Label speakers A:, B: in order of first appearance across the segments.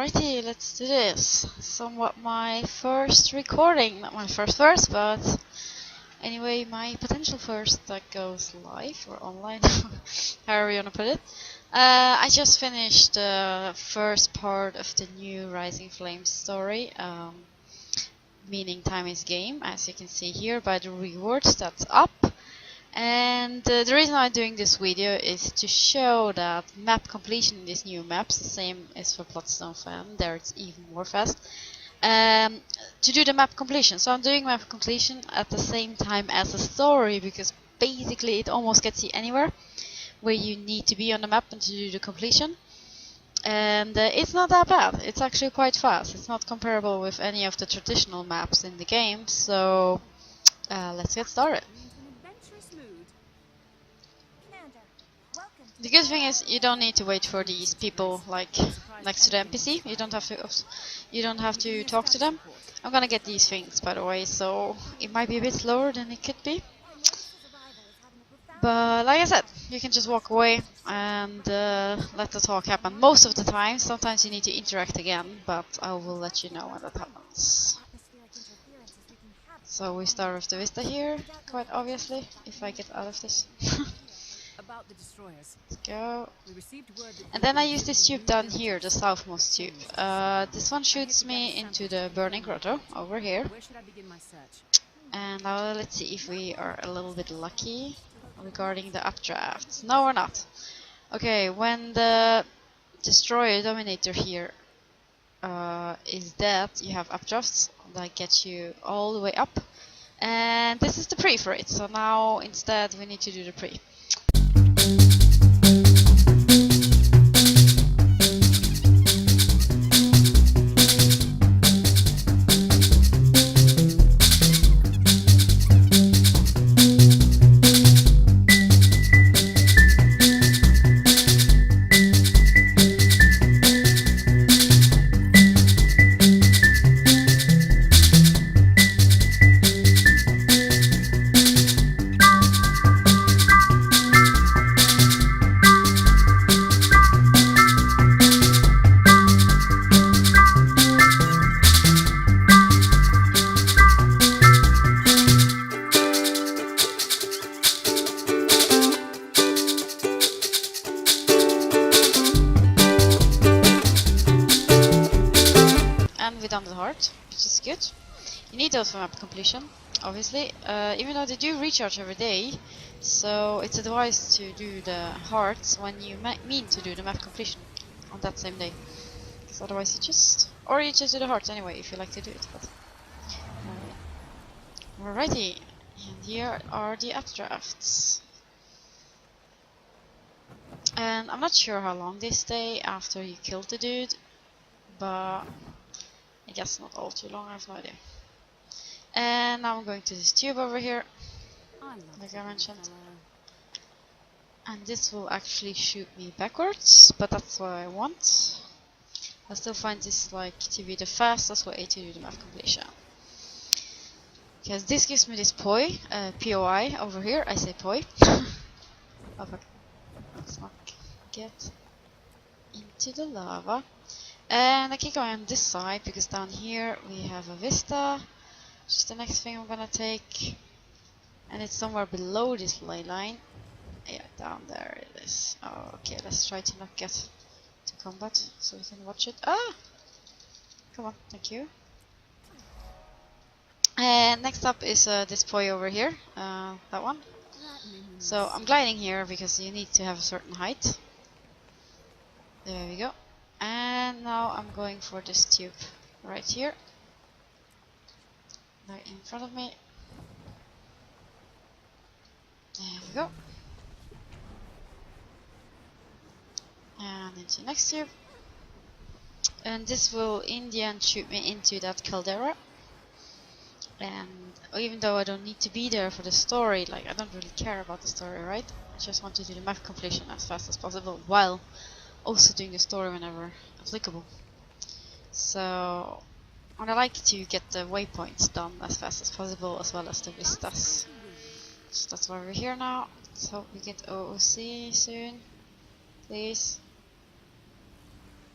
A: Alrighty, let's do this. Somewhat my first recording, not my first, but anyway, my potential first that goes live or online, however you wanna put it. I just finished the first part of the new Rising Flames story, meaning time is game, as you can see here by the rewards that's up. And the reason I'm doing this video is to show that map completion in these new maps, the same as for Bloodstone Fan, there it's even more fast, to do the map completion. So I'm doing map completion at the same time as the story, because basically it almost gets you anywhere where you need to be on the map and to do the completion. And it's not that bad, it's actually quite fast. It's not comparable with any of the traditional maps in the game, so let's get started. The good thing is you don't need to wait for these people like next to the NPC. You don't have to talk to them. I'm gonna get these things, by the way, so it might be a bit slower than it could be. But like I said, you can just walk away and let the talk happen. Most of the time, sometimes you need to interact again, but I will let you know when that happens. So we start with the Vista here, quite obviously, if I get out of this.
B: About the destroyers.
A: Let's go. And then I use this tube down here, the southmost tube. This one shoots me into the burning grotto over here.
B: Where should I begin my search?
A: And now let's see if we are a little bit lucky regarding the updrafts. No, we're not. Okay, when the destroyer dominator here is dead, you have updrafts that get you all the way up. And this is the pre for it. So now instead we need to do the pre. We've done the heart, which is good. You need those for map completion, obviously, even though they do recharge every day, so it's advised to do the hearts when you mean to do the map completion on that same day, because otherwise you just do the hearts anyway if you like to do it. But alrighty, and here are the updrafts. And I'm not sure how long they stay after you killed the dude, but I guess not all too long, I have no idea. And now I'm going to this tube over here, like I mentioned. And this will actually shoot me backwards, but that's what I want. I still find this like to be the fastest way to do the map completion. Because this gives me this POI, POI over here, I say POI. Oh fuck, let's not get into the lava. And I keep going on this side because down here we have a Vista, which is the next thing I'm gonna take. And it's somewhere below this ley line. Yeah, down there it is. Oh, okay, let's try to not get to combat so we can watch it. Ah! Come on, thank you. And next up is this POI over here, that one. So I'm gliding here because you need to have a certain height. There we go. And now I'm going for this tube right here, right in front of me. There we go. And into the next tube. And this will in the end shoot me into that caldera. And even though I don't need to be there for the story, like I don't really care about the story, right? I just want to do the map completion as fast as possible while also doing the story whenever applicable. So, and I like to get the waypoints done as fast as possible, as well as the vistas. So that's why we're here now. Let's hope we get OOC soon, please.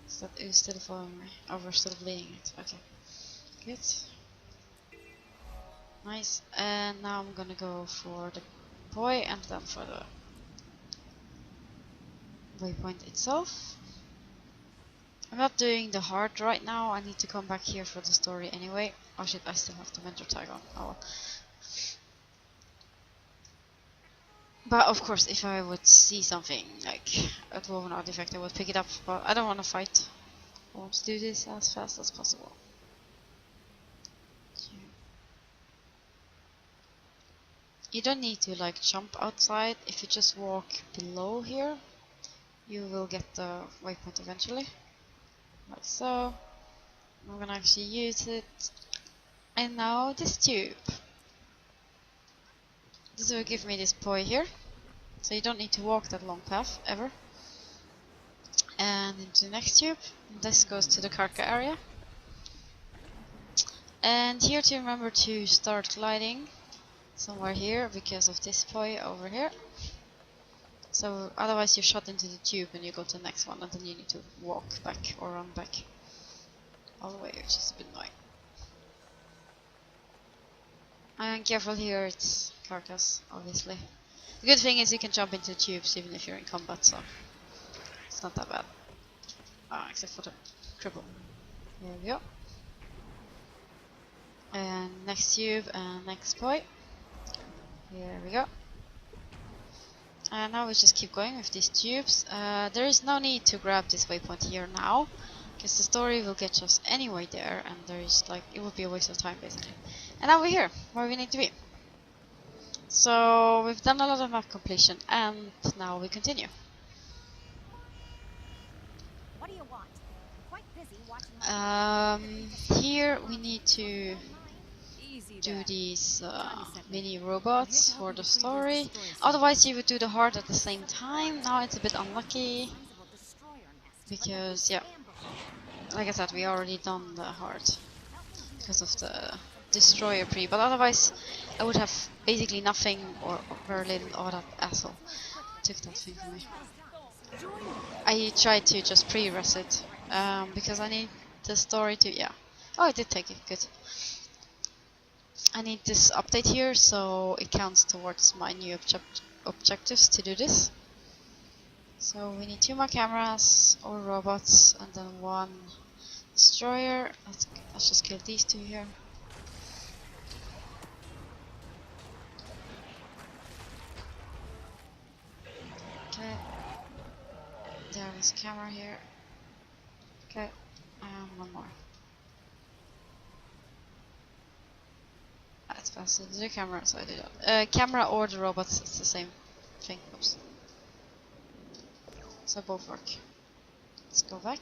A: Is that ooze still following me? Oh, we're still bleeding it. Okay. Good. Nice. And now I'm gonna go for the boy and then for the waypoint itself. I'm not doing the heart right now. I need to come back here for the story anyway. Oh shit, I still have the mentor tag on. Oh well. But of course, if I would see something like a dwarven artifact, I would pick it up. But I don't want to fight. I want to do this as fast as possible. You don't need to like jump outside. If you just walk below here, you will get the waypoint eventually. Like so. I'm gonna actually use it. And now this tube. This will give me this poi here. So you don't need to walk that long path ever. And into the next tube. This goes to the Karka area. And here to remember to start gliding somewhere here because of this poi over here. So otherwise you're shot into the tube and you go to the next one and then you need to walk back or run back all the way, which is a bit annoying. And careful here, it's Karkas, obviously. The good thing is you can jump into tubes even if you're in combat, so it's not that bad. Except for the cripple. There we go. And next tube and next point. Here we go. And now we just keep going with these tubes. There is no need to grab this waypoint here now, because the story will get us anyway there, and there is like it would be a waste of time basically. And now we're here, where we need to be. So we've done a lot of map completion, and now we continue.
B: What do you want? I'm quite busy watching
A: Here we need to do these mini robots for the story. Otherwise you would do the heart at the same time. Now it's a bit unlucky because yeah, like I said, we already done the heart because of the destroyer pre, but otherwise I would have basically nothing or very little. Oh, that asshole took that thing from me. I tried to just pre-res it because I need the story to, yeah. Oh, it did take it, good. I need this update here so it counts towards my new objectives to do this. So we need 2 more cameras or robots and then 1 destroyer. Let's just kill these 2 here. Okay. There is a camera here. Okay. And 1 more. That's faster to the camera, so I did that. Camera or the robots, it's the same thing. Oops. So both work. Let's go back.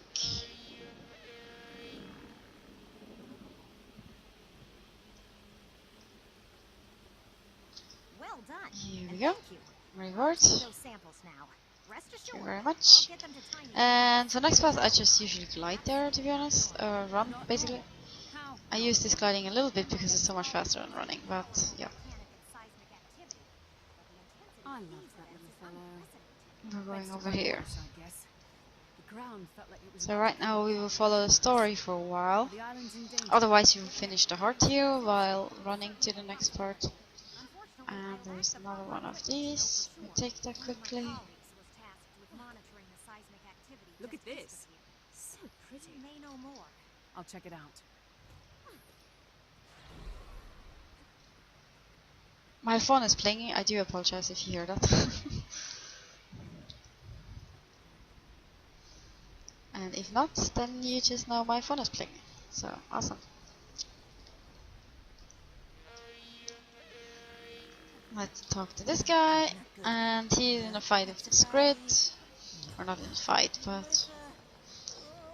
B: Well done.
A: Here we go. Reward.
B: Those samples now. Rest
A: Thank you
B: assured,
A: very
B: I'll
A: much.
B: get them to tiny.
A: And for next path, I just usually glide there, to be honest. Run, basically.
B: How?
A: I use this gliding a little bit because it's so much faster than running, but yeah.
B: I love that little fellow.
A: We're going over here.
B: I guess. The ground felt like it was
A: So right now we will follow the story for a while.
B: the island's in danger.
A: Otherwise you will finish the heart here while running to the next part. And there's another one of these. We take that quickly.
B: Look at this. So pretty. May know more. I'll check it out.
A: My phone is playing. I do apologize if you hear that. And if not, then you just know my phone is playing. So, awesome. Let's talk to this guy. And he's in a fight with the squid. Or not in a fight, but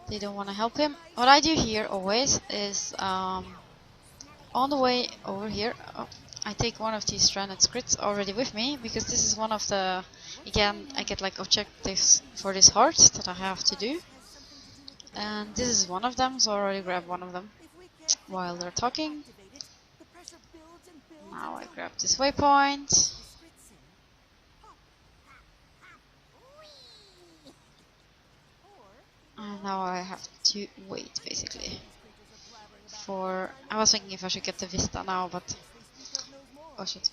A: they don't want to help him. What I do here always is on the way over here, I take one of these stranded scripts already with me, because this is one of the, again, I get like objectives for this heart that I have to do. And this is one of them, so I already grab one of them while they're talking. Now I grab this waypoint. And And now I have to wait, basically. For I was thinking if I should get the vista now, but oh shit,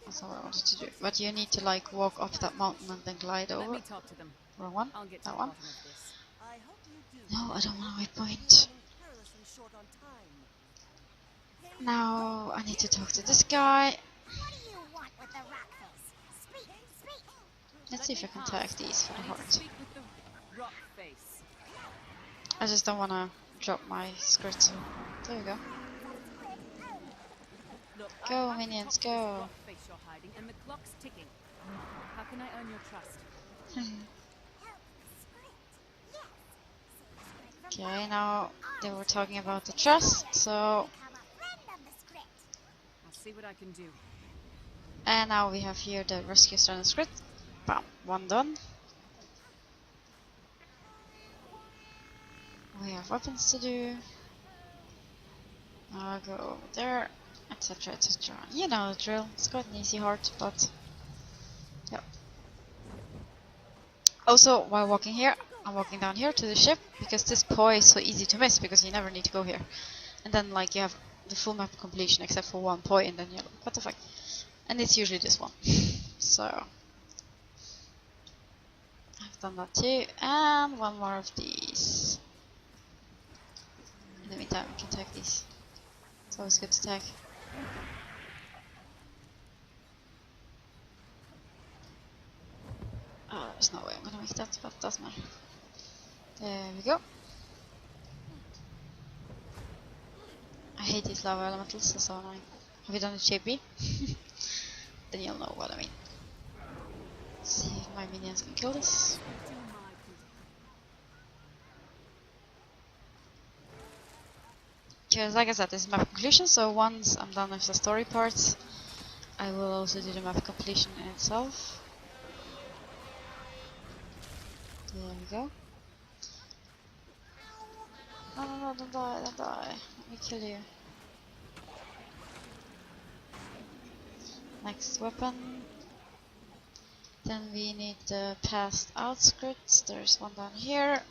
A: that's not what I wanted to do. But you need to like walk up that mountain and then glide
B: Let
A: over.
B: me talk to them.
A: Wrong one.
B: I'll get to
A: That
B: the
A: one.
B: bottom of this.
C: I hope you do.
A: No, I don't want to waypoint.
C: Perilously short on time.
A: Now I need to talk to this guy.
D: What do you want with the rock face? Speak, speak.
A: Let's see if I can tag these for the
B: I need to
A: heart.
B: speak with the rock face.
A: I just don't want to drop my skirt. There we go.
B: Look,
A: Go,
B: I have to
A: minions,
B: talk to this
A: go.
B: rock face you're hiding, and the clock's ticking. How can I earn your trust?
D: Help, script. Yes. Say script from
A: Okay, now they were talking about the trust, so
D: become a friend of the script.
B: I'll see what I can do.
A: and now we have here the rescue stranded script. Bam, one done. We have weapons to do. I'll go over there, etc, etc. You know the drill. It's quite an easy heart, but yep. Also, while walking here, I'm walking down here to the ship because this poi is so easy to miss because you never need to go here. And then like you have the full map completion except for one poi, and then you're like, what the fuck? And it's usually this one. So I've done that too, and one more of these. In the meantime, we can tag these. It's always good to tag. Oh, there's no way I'm gonna make that, but it doesn't matter. There we go. I hate these lava elementals, they're so annoying. Have you done it JP? Then you'll know what I mean. Let's see if my minions can kill this.
B: Do my duty.
A: Because like I said, this is map completion, so once I'm done with the story parts, I will also do the map completion in itself. There we go. No, no, no, don't die, don't die. Let me kill you. Next weapon. Then we need the passed outskirts. There's one down here.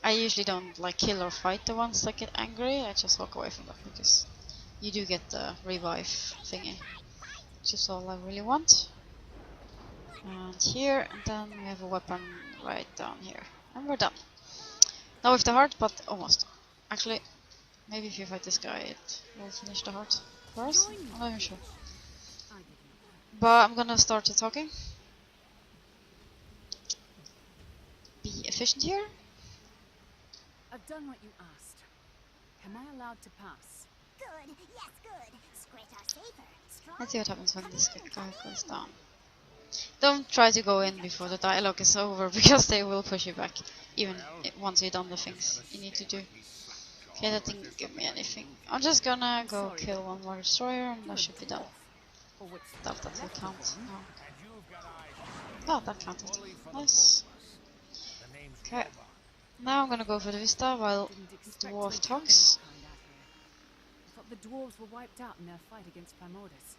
A: I usually don't like kill or fight the ones that get angry. I just walk away from them because you do get the revive thingy, which is all I really want. And here, and then we have a weapon right down here, and we're done. Not with the heart, but almost. Actually, maybe if you fight this guy, it will finish the heart for us. I'm not even sure.
B: I give you.
A: But I'm gonna start the talking. Be efficient here.
B: I've done what you asked. Am I allowed to pass?
D: Good, yes, good. Script are safer. Strong.
A: Let's see what happens when this guy goes down. Don't try to go in before the dialogue is over because they will push you back, even once you've done the things you need to do. Okay, that didn't give me anything. I'm just gonna go kill one more destroyer and that should be done.
B: Or what's
A: Doubt that will count. No. Oh, that counted. Nice. Okay. Now I'm gonna go for the Vista while
B: didn't
A: the
B: expect
A: dwarf
B: to
A: talks.
B: find out here. I thought the dwarves were wiped out in their fight against Primordus.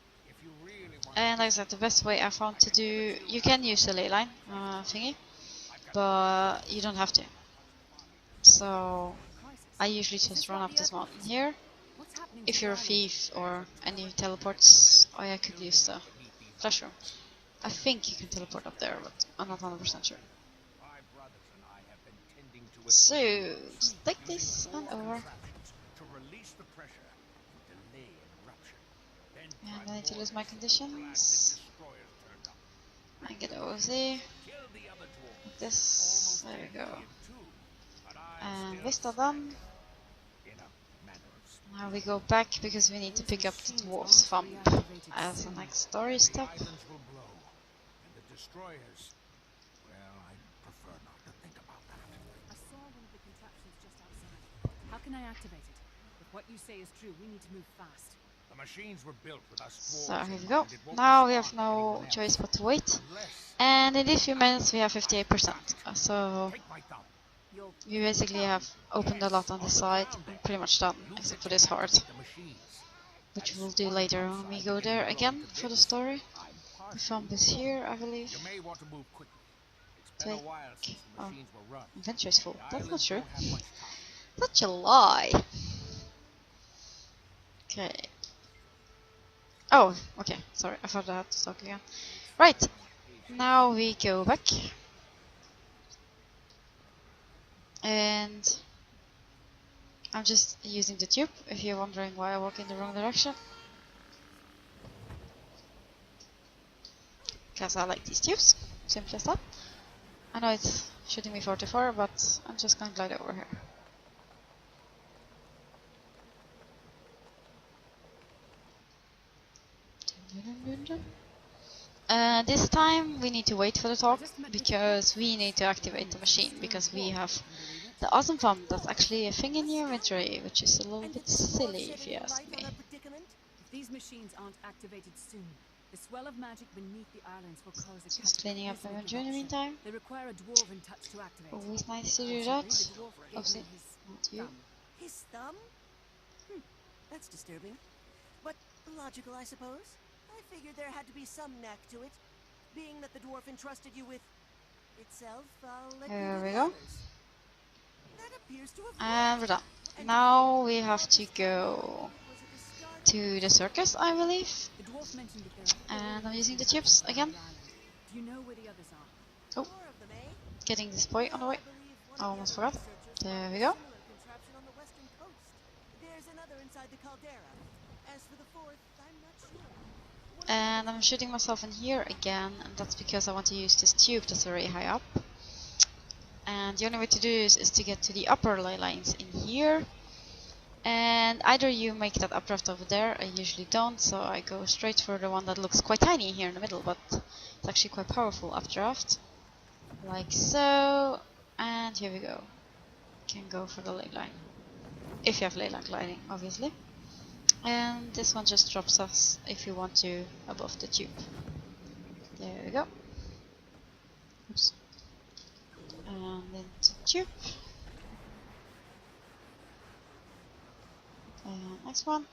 A: And like I said, the best way I found to do... You can use the ley line thingy, but you don't have to. So
B: Crisis.
A: I usually just run up this mountain here.
B: What's happening
A: If
B: to
A: you're a
B: the island?
A: thief or any teleports, I could use the flash room. I think you can teleport up there, but I'm not 100% sure. So, just take this and over. And I need to lose my conditions. And get OZ. Like this. There we go. And Vista done. Now we go back because we need to pick up the dwarf's thumb as the next story step.
E: Islands will blow, and the destroyers, well, I prefer not to think about that.
B: I saw one of the contraptions just outside. How can I activate it? If what you say is true, we need to move fast.
E: The machines were built with us
A: So
E: dwarves
A: here
E: in
A: we go.
E: mind. It won't
A: Now we have
E: respond to
A: no
E: anyone
A: choice
E: else.
A: but to wait.
E: Unless,
A: And in these few minutes we have 58%. So
E: take my thumb.
B: You'll
A: we basically have opened a lot on this side and pretty much done, except for this heart,
E: The machines.
A: which we'll do later when we go there again for the story.
E: I'm
A: The
E: partial.
A: thumb is here, I believe.
E: You may want to move quickly. It's Been a
A: take.
E: while since the
A: Oh,
E: machines were run.
A: inventory's full.
E: The
A: That's not
E: islands
A: true.
E: won't have much time.
A: Such a lie. Okay. Oh, okay. Sorry, I thought I had to talk again. Right. Now we go back. And I'm just using the tube, if you're wondering why I walk in the wrong direction. Because I like these tubes. Simple as that. I know it's shooting me 44, but I'm just gonna glide over here. This time we need to wait for the talk because we need to activate the machine because we have the awesome pump that's actually a thing in your inventory, which is a little
C: And
A: bit
C: did the dwarf
A: silly
C: shed
A: if you
C: any
A: ask
C: light
A: me.
C: on our predicament?
B: If these machines aren't activated soon, the swell of magic beneath the islands will cause a
A: Just cleaning up the inventory in the meantime.
B: They require a dwarven touch to activate.
A: Always nice to do that.
B: The dwarf gave
A: Oopsie,
B: me his
A: not you.
B: thumb.
C: His thumb? That's disturbing. But logical, I suppose. I figured there had to be some knack to it. Being that the dwarf entrusted you with itself, I'll let you
A: There
C: do
A: we
C: the
A: go.
C: others. That appears to have
A: And we're
C: worked.
A: done. Now we have to go
C: Was it the start
A: to the circus, I believe.
B: The dwarf mentioned that there are
A: And
B: four
A: I'm using the
B: touches
A: tubes
B: around
A: again.
B: the island. Do you know where the others are?
A: Oh,
C: four of them, eh?
A: getting this boy on the way.
C: I believe one
A: I
C: of the
A: almost
C: other
A: forgot.
C: researchers
A: There
C: found
A: we
C: a
A: go.
C: similar contraption on the western coast. There's another inside the caldera. As for the fourth, I'm not sure. One of the
A: And
C: others
A: I'm shooting myself in here again, and that's because I want to use this tube that's very high up. And the only way to do this is to get to the upper ley lines in here. And either you make that updraft over there, I usually don't, so I go straight for the one that looks quite tiny here in the middle, but it's actually quite powerful updraft. Like so, and here we go. Can go for the ley line. If you have ley line gliding, obviously. And this one just drops us, if you want to, above the tube. There we go. Oops. And into the tube. And next one.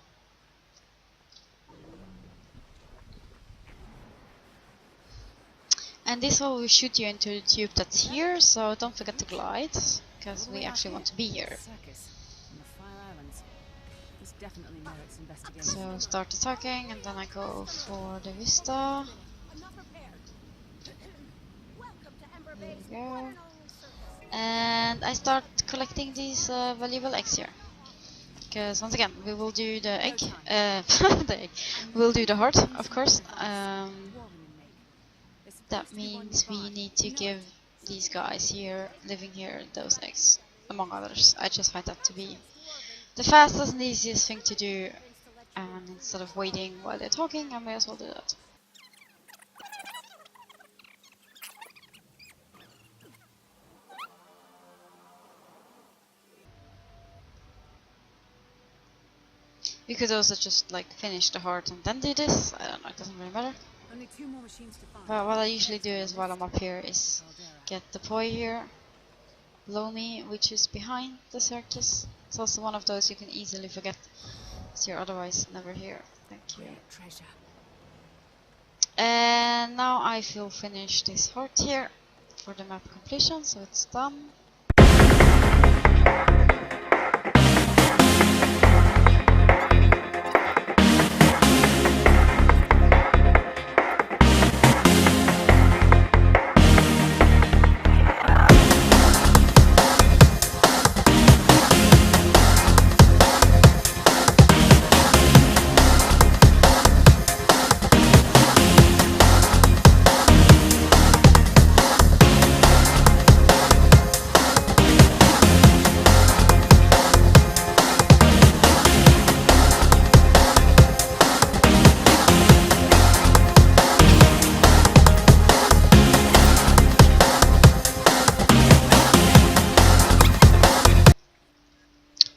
A: And this one will shoot you into the tube that's here, so don't forget to glide, because we actually want to be here.
B: Circus on the Fire Islands. This definitely merits investigation.
A: So start attacking, and then I go for the vista.
D: I'm not prepared. Welcome to Ember
A: There
D: Bay's
A: we
D: one
A: go.
D: and only circus.
A: And I start collecting these valuable eggs here. Because once again, we will do the egg. The egg. We'll do the heart, of course. That means we need to give these guys here, living here, those eggs, among others. I just find that to be the fastest and easiest thing to do, and instead of waiting while they're talking, I may as well do that. We could also just like finish the heart and then do this. I don't know, it doesn't really matter.
B: Only 2 more machines to find.
A: But what I usually do is while I'm up here is get the poi here below me, which is behind the circus. It's also one of those you can easily forget, as you're otherwise never here. Thank you.
B: Treasure.
A: And now I will finish this heart here for the map completion, so it's done.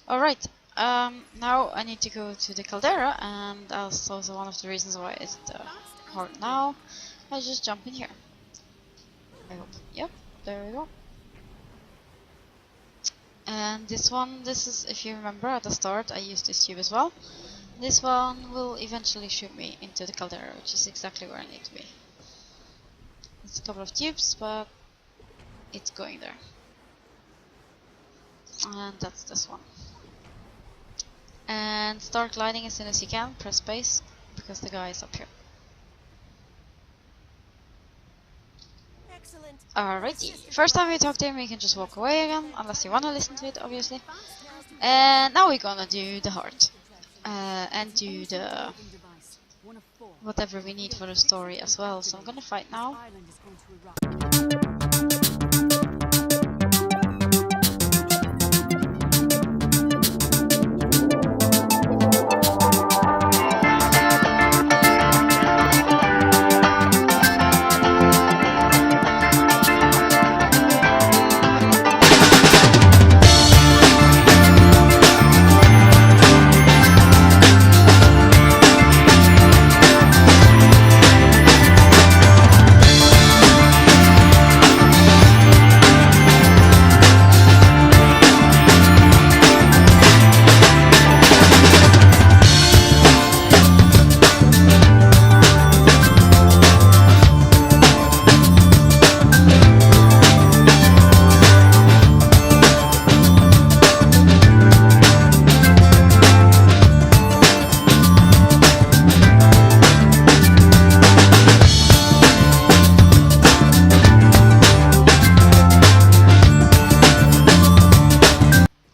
A: Alright, now I need to go to the caldera, and that's also one of the reasons why it's hard now. I just jump in here. I hope. Yep, there we go. And this one, this is, if you remember at the start, I used this tube as well. This one will eventually shoot me into the caldera, which is exactly where I need to be. It's a couple of tubes, but it's going there. And that's this one. And start gliding as soon as you can. Press space because the guy is up here.
C: Excellent.
A: Alrighty. First time you talk to him, you can just walk away again, unless you wanna listen to it, obviously. And now we're gonna do the heart. And do the whatever we need for the story as well. So I'm gonna fight now.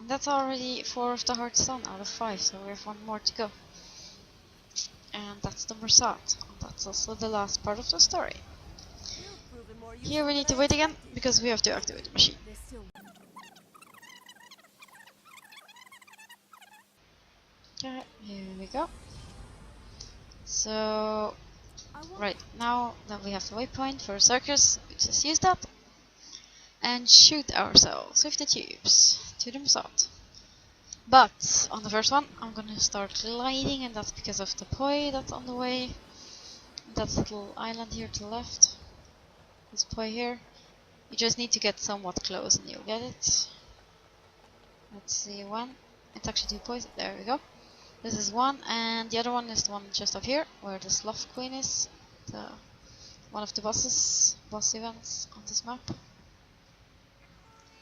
A: That's already 4 of the hearts done out of 5, so we have 1 more to go. And that's the Mursat. That's also the last part of the story. Here we need to wait again, because we have to activate the machine. Okay, here we go. So, right, now that we have the waypoint for a circus, we just use that. And shoot ourselves with the tubes to the Mursat. But on the first one, I'm gonna start gliding, and that's because of the poi that's on the way. That little island here to the left. This poi here. You just need to get somewhat close and you'll get it. Let's see, one. It's actually 2 pois. There we go. This is one, and the other one is the one just up here, where the Sloth Queen is. One of the boss events on this map.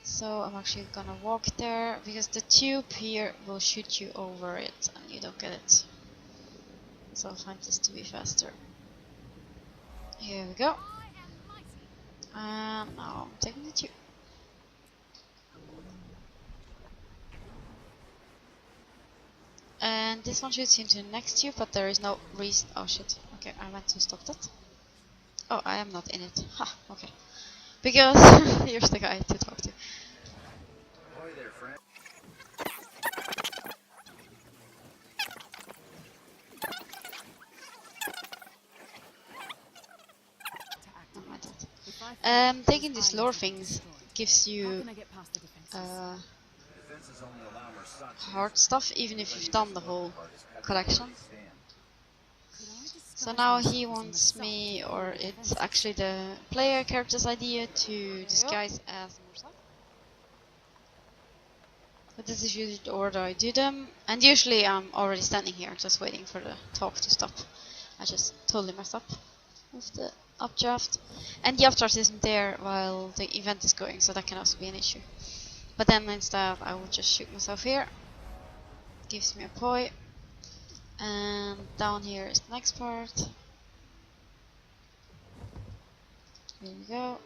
A: So I'm actually gonna walk there, because the tube here will shoot you over it and you don't get it. So I'll find this to be faster. Here we go. And now I'm taking the tube. And this one shoots into the next tube, but there is no reason. Oh shit. Okay, I meant to stop that. Oh, I am not in it. Ha, okay. Because here's the guy to talk to.
F: Ahoy there, friend.
A: Oh my god. Taking these lore things gives you
F: Defenses only allow Mursat to
A: hard stuff, even if you've done the whole collection. So now he wants me, or it's actually the player character's idea, to disguise as Mursat. But this is usually the order I do them, and usually I'm already standing here just waiting for the talk to stop. I just totally messed up with the updraft, and the updraft isn't there while the event is going, so that can also be an issue. But then instead I will just shoot myself here. Gives me a poi. And down here is the next part. Here we go.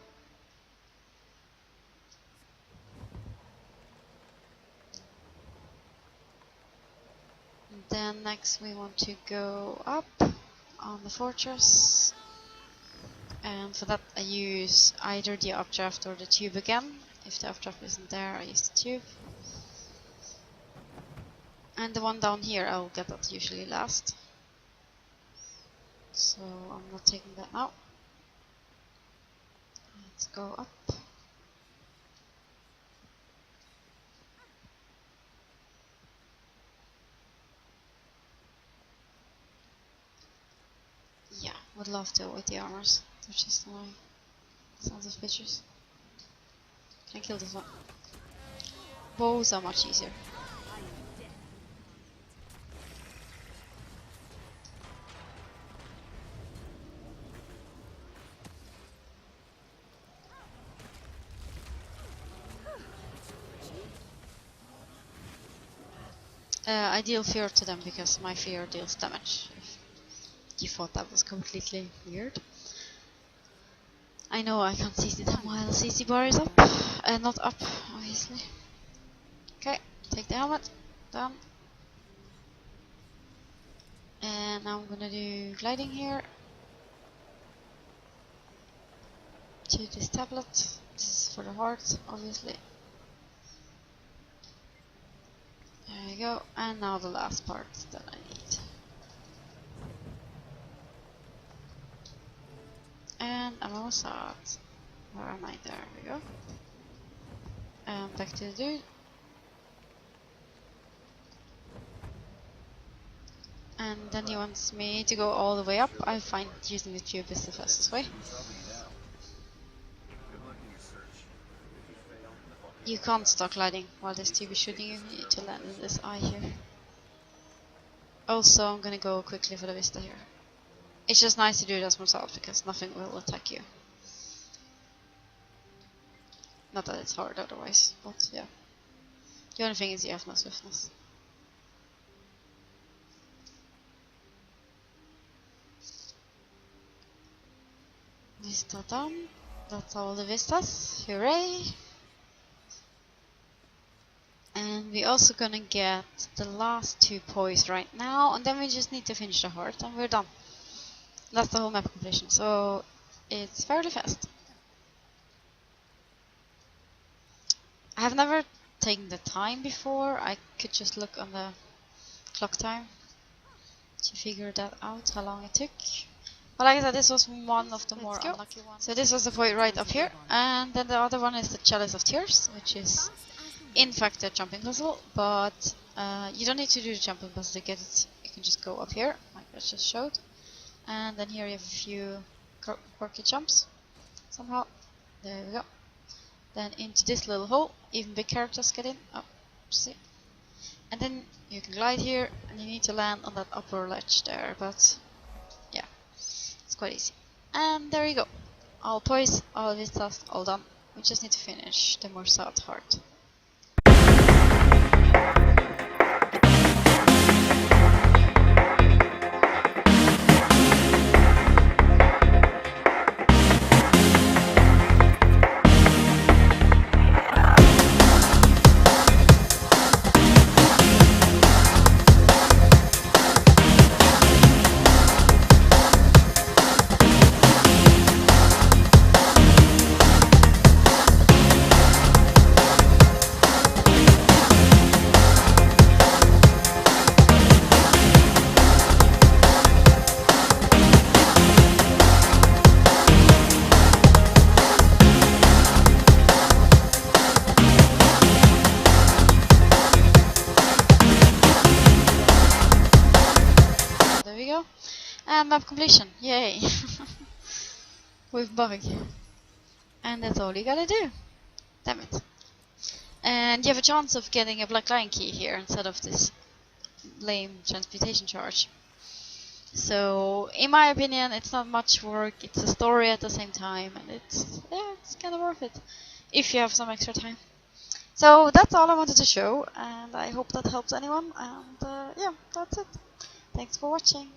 A: And then next we want to go up on the fortress. And for that I use either the updraft or the tube again. If the updraft isn't there, I use the tube. And the one down here, I'll get that usually last. So I'm not taking that now. Let's go up. Yeah, would love to with the armors. They're just annoying. Sounds suspicious. Can I kill this one? Bows are much easier. I deal fear to them because my fear deals damage. If you thought that was completely weird. I know I can't CC them while CC bar is up. Not up, obviously. Okay, take the helmet. Done. And now I'm gonna do gliding here. To this tablet. This is for the heart, obviously. There you go. And now the last part that I need. And I'm almost out. Where am I? There we go. And back to the dude. And then he wants me to go all the way up. I find using the tube is the fastest way. You can't start gliding while this tube is shooting you. You need to land in this eye here. Also, I'm gonna go quickly for the vista here. It's just nice to do this myself because nothing will attack you. Not that it's hard otherwise, but yeah. The only thing is you have no swiftness. Vista done. That's all the vistas. Hooray! And we're also gonna get the last 2 poise right now, and then we just need to finish the heart, and we're done. That's the whole map completion, so it's fairly fast. I have never taken the time before. I could just look on the clock time to figure that out, how long it took. But like I said, this was one of the more unlucky ones. So this was the point right up here, and then the other one is the Chalice of Tears, which is in fact a jumping puzzle, but you don't need to do the jumping puzzle to get it. You can just go up here, like I just showed. And then here you have a few quirky jumps, somehow. There we go. Then into this little hole, even big characters get in. Oh, see. And then you can glide here, and you need to land on that upper ledge there, but yeah, it's quite easy. And there you go. All poise, all vistas, all done. We just need to finish the more south heart. And map completion, yay! With bug. And that's all you gotta do. Damn it. And you have a chance of getting a Black Lion key here instead of this lame transmutation charge. So, in my opinion, it's not much work, it's a story at the same time, and it's kind of worth it if you have some extra time. So that's all I wanted to show, and I hope that helps anyone, and yeah, that's it. Thanks for watching.